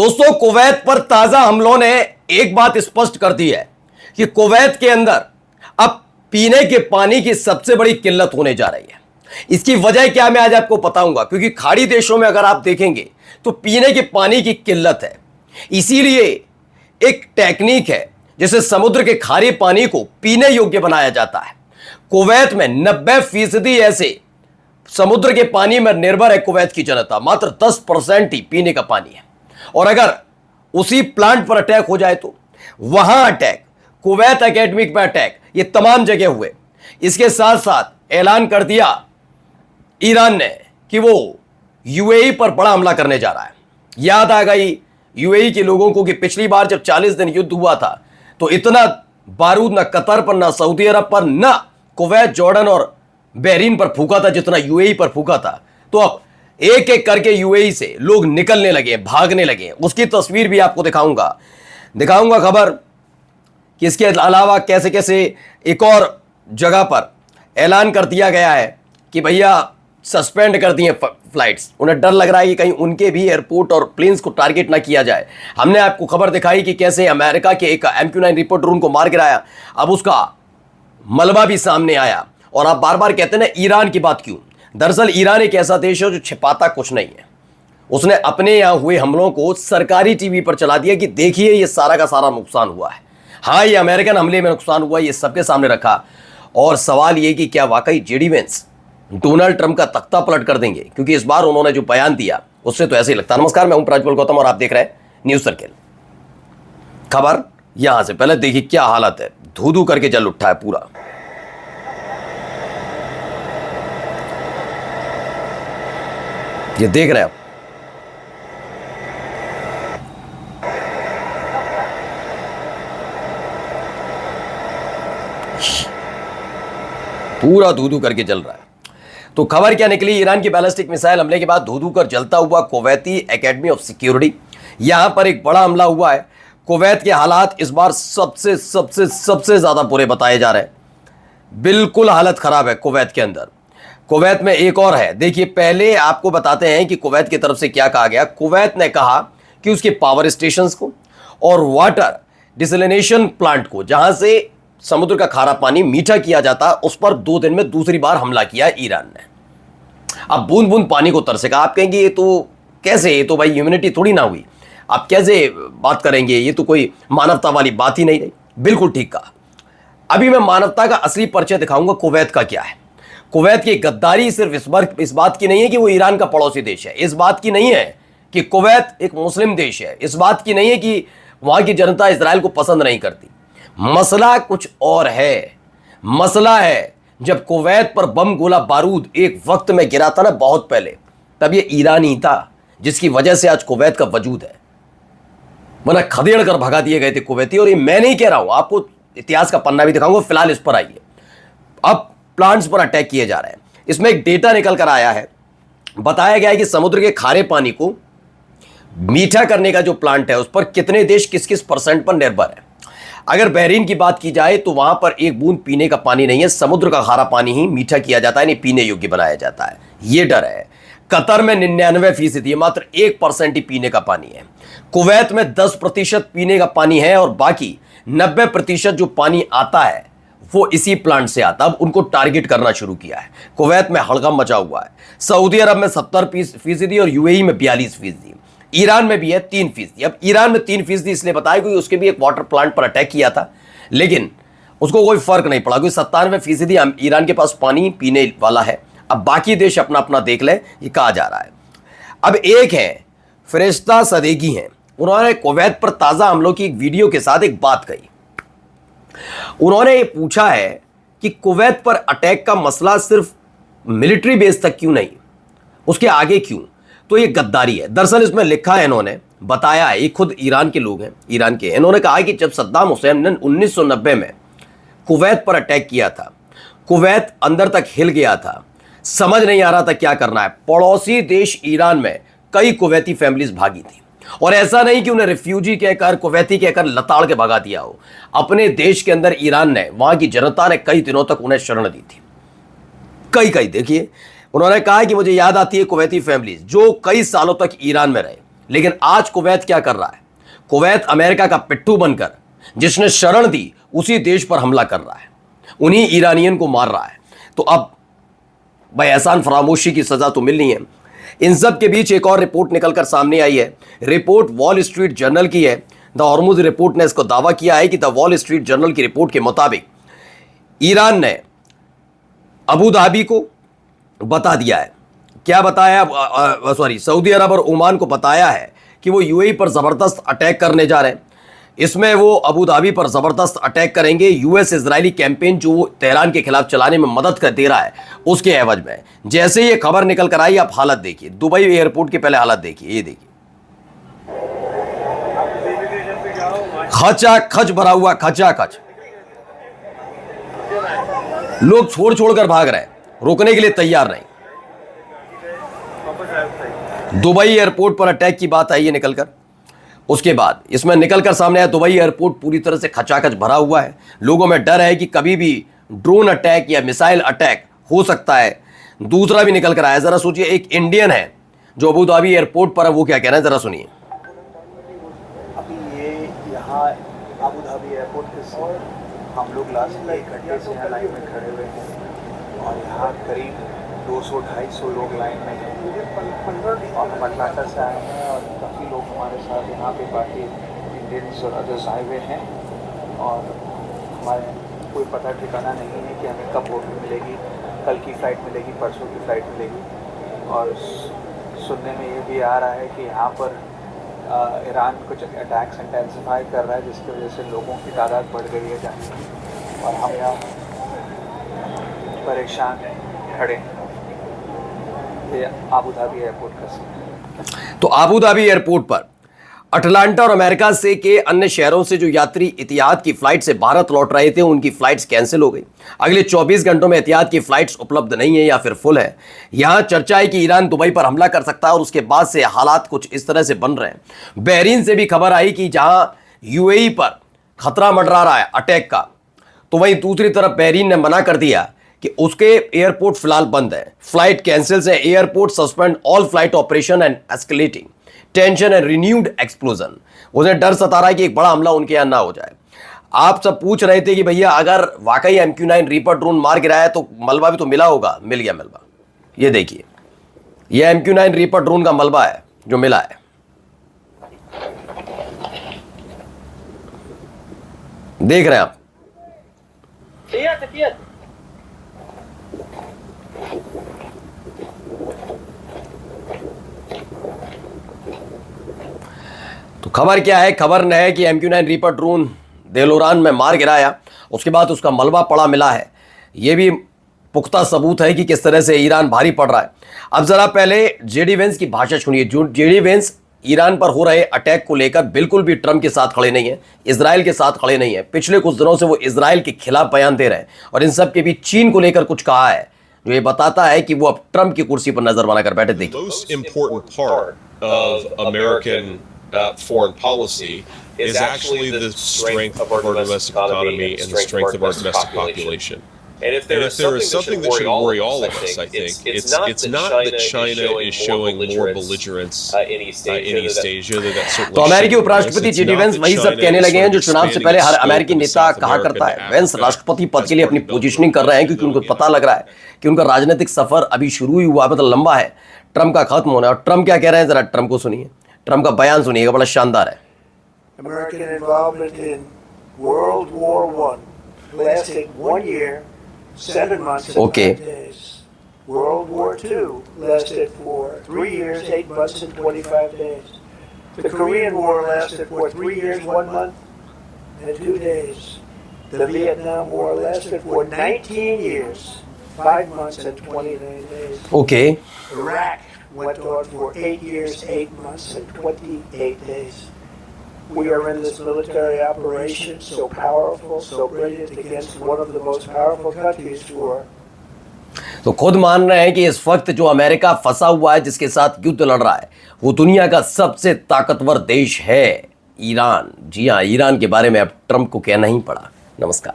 दोस्तों, कुवैत पर ताजा हमलों ने एक बात स्पष्ट कर दी है कि कुवैत के अंदर अब पीने के पानी की सबसे बड़ी किल्लत होने जा रही है। इसकी वजह क्या मैं आज आपको बताऊंगा, क्योंकि खाड़ी देशों में अगर आप देखेंगे तो पीने के पानी की किल्लत है। इसीलिए एक टेक्निक है जिससे समुद्र के खारे पानी को पीने योग्य बनाया जाता है। कुवैत में 90% ऐसे समुद्र के पानी में निर्भर है कुवैत की जनता, मात्र 10% ही पीने का पानी है। और अगर उसी प्लांट पर अटैक हो जाए तो वहां अटैक, कुवैत एकेडमिक में अटैक, ये तमाम जगह हुए। इसके साथ साथ ऐलान कर दिया ईरान ने कि वो यूएई पर बड़ा हमला करने जा रहा है। याद आ गई यूएई के लोगों को कि पिछली बार जब 40 दिन युद्ध हुआ था तो इतना बारूद ना कतर पर, ना सऊदी अरब पर, ना कुवैत, जॉर्डन और बहरीन पर फूका था जितना यूएई पर फूका था। तो अब एक एक करके यूएई से लोग निकलने लगे, भागने लगे। उसकी तस्वीर भी आपको दिखाऊंगा खबर कि इसके अलावा कैसे कैसे एक और जगह पर ऐलान कर दिया गया है कि भैया सस्पेंड कर दिए फ्लाइट्स। उन्हें डर लग रहा है कि कहीं उनके भी एयरपोर्ट और प्लेन्स को टारगेट ना किया जाए। हमने आपको खबर दिखाई कि कैसे अमेरिका के एक MQ-9 रिपोर्टर उनको मार गिराया। अब उसका मलबा भी सामने आया। और आप बार बार कहते हैं ना ईरान की बात क्यों? दरअसल ईरान एक ऐसा देश है जो छिपाता कुछ नहीं है। उसने अपने यहां हुए हमलों को सरकारी टीवी पर चला दिया कि देखिए ये सारा का सारा नुकसान हुआ है। हाँ, ये अमेरिकन हमले में नुकसान हुआ, ये सबके सामने रखा। और सवाल ये कि क्या वाकई जेडी वेंस डोनाल्ड ट्रंप का तख्ता पलट कर देंगे? क्योंकि इस बार उन्होंने जो बयान दिया उससे तो ऐसे ही लगता है। नमस्कार, मैं हूं प्रज्वल गौतम और आप देख रहे हैं न्यूज सर्किल। खबर यहां से पहले देखिए क्या हालत है, धू धू करके जल उठा है पूरा। ये देख रहे हैं आप, पूरा धू धू करके जल रहा है। तो खबर क्या निकली? ईरान की बैलिस्टिक मिसाइल हमले के बाद धू धू कर जलता हुआ कुवैती एकेडमी ऑफ सिक्योरिटी, यहां पर एक बड़ा हमला हुआ है। कुवैत के हालात इस बार सबसे सबसे सबसे ज्यादा बुरे बताए जा रहे हैं। बिल्कुल हालत खराब है कुवैत के अंदर। कुवैत में एक और है, देखिए पहले आपको बताते हैं कि कुवैत की तरफ से क्या कहा गया। कुवैत ने कहा कि उसके पावर स्टेशंस को और वाटर डिसलिनेशन प्लांट को, जहां से समुद्र का खारा पानी मीठा किया जाता, उस पर 2 दिन में दूसरी बार हमला किया ईरान ने। अब बूंद बूंद पानी को तरसेगा। आप कहेंगे ये तो कैसे, ये तो भाई ह्यूमैनिटी थोड़ी ना हुई, आप कैसे बात करेंगे, ये तो कोई मानवता वाली बात ही नहीं रही। बिल्कुल ठीक कहा। अभी मैं मानवता का असली परिचय दिखाऊंगा कुवैत का क्या है। कुवैत की गद्दारी सिर्फ इस बात की नहीं है कि वो ईरान का पड़ोसी देश है, इस बात की नहीं है कि कुवैत एक मुस्लिम देश है, इस बात की नहीं है कि वहां की जनता इजराइल को पसंद नहीं करती। मसला कुछ और है। मसला है जब कुवैत पर बम गोला बारूद एक वक्त में गिरा था ना, बहुत पहले, तब ये ईरान ही था जिसकी वजह से आज कुवैत का वजूद है। वरना खदेड़ कर भगा दिए गए थे कुवैती। और ये मैं नहीं कह रहा हूं, आपको इतिहास का पन्ना भी दिखाऊंगा। फिलहाल इस पर आइए। अब प्लांट्स पर अटैक किए जा रहे हैं। इसमें एक डेटा निकल कर आया है, बताया गया है कि समुद्र के खारे पानी को मीठा करने का जो प्लांट है उस पर कितने देश किस किस % पर निर्भर है। अगर बहरीन की बात की जाए तो वहां पर एक बूंद पीने का पानी नहीं है, समुद्र का खारा पानी ही मीठा किया जाता है, यानी पीने योग्य बनाया जाता है। यह डर है। कतर में 99%, मात्र 1% ही पीने का पानी है। कुवैत में 10% पीने का पानी है और बाकी 90% जो पानी आता है वो इसी प्लांट से आता। अब उनको टारगेट करना शुरू किया है। कुवैत में हड़कंप मचा हुआ है। सऊदी अरब में 70% और यूएई में 42%। ईरान में भी है 3%। अब ईरान में 3% इसलिए बताया क्योंकि उसके भी एक वाटर प्लांट पर अटैक किया था, लेकिन उसको कोई फर्क नहीं पड़ा क्योंकि 97% ईरान के पास पानी पीने वाला है। अब बाकी देश अपना अपना देख ले, ये कहा जा रहा है। अब एक है फरिश्ता सदेगी हैं, उन्होंने कुवैत पर ताजा हमलों की एक वीडियो के साथ एक बात कही। उन्होंने ये पूछा है कि कुवैत पर अटैक का मसला सिर्फ मिलिट्री बेस तक क्यों नहीं, उसके आगे क्यों? तो ये गद्दारी है। दरअसल इसमें लिखा है, इन्होंने बताया है, ये खुद ईरान के लोग हैं, ईरान के। इन्होंने कहा कि जब सद्दाम हुसैन ने 1990 में कुवैत पर अटैक किया था, कुवैत अंदर तक हिल गया था, समझ नहीं आ रहा था क्या करना है। पड़ोसी देश ईरान में कई कुवैती फैमिलीज भागी थी और ऐसा नहीं कि उन्हें रिफ्यूजी कहकर, कुवैती कहकर लताड़ के भगा दिया हो। अपने देश के अंदर ईरान ने, वहां की जनता ने कई दिनों तक उन्हें शरण दी थी। कई देखिए, उन्होंने कहा कि मुझे याद आती है कुवैती फैमिलीज जो कई सालों तक ईरान में रहे, लेकिन आज कुवैत क्या कर रहा है? कुवैत अमेरिका का पिट्ठू बनकर जिसने शरण दी उसी देश पर हमला कर रहा है, उन्हीं ईरानियन को मार रहा है। तो अब भाई एहसान फरामोशी की सजा तो मिलनी है। इन सब के बीच एक और रिपोर्ट निकलकर सामने आई है। रिपोर्ट वॉल स्ट्रीट जर्नल की है। द हॉर्मुज रिपोर्ट ने इसको दावा किया है कि द वॉल स्ट्रीट जर्नल की रिपोर्ट के मुताबिक ईरान ने अबू धाबी को बता दिया है, क्या बताया, सऊदी अरब और ओमान को बताया है कि वो यूएई पर जबरदस्त अटैक करने जा रहे हैं। इसमें वो अबू धाबी पर जबरदस्त अटैक करेंगे। यूएस इजरायली कैंपेन जो वो तेहरान के खिलाफ चलाने में मदद कर दे रहा है उसके एवज में। जैसे ये खबर निकल कर आई, आप हालत देखिए, दुबई एयरपोर्ट के पहले हालत देखिए, ये देखिए, खचा खच भरा हुआ, खचा खच, लोग छोड़ छोड़कर भाग रहे हैं, रोकने के लिए तैयार नहीं। दुबई एयरपोर्ट पर अटैक की बात आई है निकलकर। उसके बाद इसमें निकलकर सामने आया दुबई एयरपोर्ट पूरी तरह से खचाखच भरा हुआ है। लोगों में डर है कि कभी भी ड्रोन अटैक या मिसाइल अटैक हो सकता है। दूसरा भी निकल कर आया, जरा सोचिए, एक इंडियन है जो अबू धाबी एयरपोर्ट पर है, वो क्या कह रहे हैं, जरा सुनिए। अभी ये यहाँ अबू धाबी एयरपोर्ट के हम लोग लास्ट 1 घंटे से यहाँ लाइन में खड़े हुए हैं और यहाँ करीब 200-250 लोग लाइन में हैं और हम अटलांटा से आए हैं और काफ़ी लोग हमारे साथ यहाँ पे बाकी इंडियंस और अदर्स आए हुए हैं और हमारे कोई पता ठिकाना नहीं है कि हमें कब होटल मिलेगी, कल की फ़्लाइट मिलेगी, परसों की फ़्लाइट मिलेगी। और सुनने में ये भी आ रहा है कि यहाँ पर ईरान कुछ अटैक्स इंटेंसिफाई कर रहा है जिसकी वजह से लोगों की तादाद बढ़ गई है जहाँ, और हम यहाँ परेशान खड़े हैं। ये अबू धाबी एयरपोर्ट का सीन। तो अबू धाबी एयरपोर्ट पर अटलांटा और अमेरिका से के अन्य शहरों से जो यात्री एतिहाद की फ्लाइट से भारत लौट रहे थे उनकी फ्लाइट्स कैंसिल हो गई। अगले 24 घंटों में एतिहाद की फ्लाइट्स उपलब्ध नहीं है या फिर फुल है। यहां चर्चा है कि ईरान दुबई पर हमला कर सकता है और उसके बाद से हालात कुछ इस तरह से बन रहे हैं। बहरीन से भी खबर आई कि जहां यूएई पर खतरा मंडरा रहा है अटैक का, तो वहीं दूसरी तरफ बहरीन ने मना कर दिया कि उसके एयरपोर्ट फिलहाल बंद है, फ्लाइट कैंसिल है, airport suspend all flight operation and escalating tension and renewed explosion. उन्हें डर सता रहा है कि एक बड़ा हमला उनके यहां ना हो जाए। आप सब पूछ रहे थे कि भैया अगर वाकई MQ-9 रीपर ड्रोन मार गिराया तो मलबा भी तो मिला होगा, मिल गया मलबा। ये देखिए, ये MQ-9 रीपर ड्रोन का मलबा है जो मिला है। देख रहे हैं आप, तो खबर क्या है? खबर न है कि MQ-9 रीपर ड्रोन देलोरान में मार गिराया, उसके बाद उसका मलबा पड़ा मिला है। यह भी पुख्ता सबूत है कि किस तरह से ईरान भारी पड़ रहा है। अब जरा पहले जेडी वेंस की भाषा सुनिए। जो जेडी वेंस ईरान पर हो रहे अटैक को लेकर बिल्कुल भी ट्रंप के साथ खड़े नहीं है, इजराइल के साथ खड़े नहीं है। पिछले कुछ दिनों से वो इजराइल के खिलाफ बयान दे रहे हैं और इन सब के बीच चीन को लेकर कुछ कहा है जो ये बताता है कि वो अब ट्रंप की कुर्सी पर नजर बनाकर बैठे। देखिए, most important part of American foreign policy is actually the strength of our domestic economy and the strength of our domestic population. And if there is something that should worry all of us, I think it's not that China is showing more belligerence in East Asia. तो अमेरिकी उपराष्ट्रपति JD Vance वही सब कहने लगे हैं जो चुनाव से पहले हर अमेरिकी नेता कहा करता है। वेंस राष्ट्रपति पद के लिए अपनी पोजीशनिंग कर रहे हैं क्योंकि उनको पता लग रहा है कि उनका राजनीतिक सफर अभी शुरू ही हुआ, मतलब लंबा है, ट्रंप का खत्म होना है। और ट्रंप क्या कह रहे हैं, जरा ट्रंप को सुनिए, ट्रंप का बयान सुनिएगा, बड़ा शानदार है। American involvement in World War I lasted 1 year, 7 months and 5 days. World War II lasted for 3 years, 8 months and 25 days. The Korean War lasted for 3 years, 1 month and 2 days. The Vietnam War lasted for 19 years, 5 months and 29 days. Okay. Iraq went on for 8 years, 8 months and 28 days. We are in this military operation so powerful, so brilliant against one of the most powerful countries for. तो खुद मान रहे हैं कि इस वक्त जो America फंसा हुआ है, जिसके साथ युद्ध लड़ रहा है, वो दुनिया का सबसे ताकतवर देश है ईरान। जी हाँ, ईरान के बारे में अब ट्रंप को कहना ही पड़ा। नमस्कार।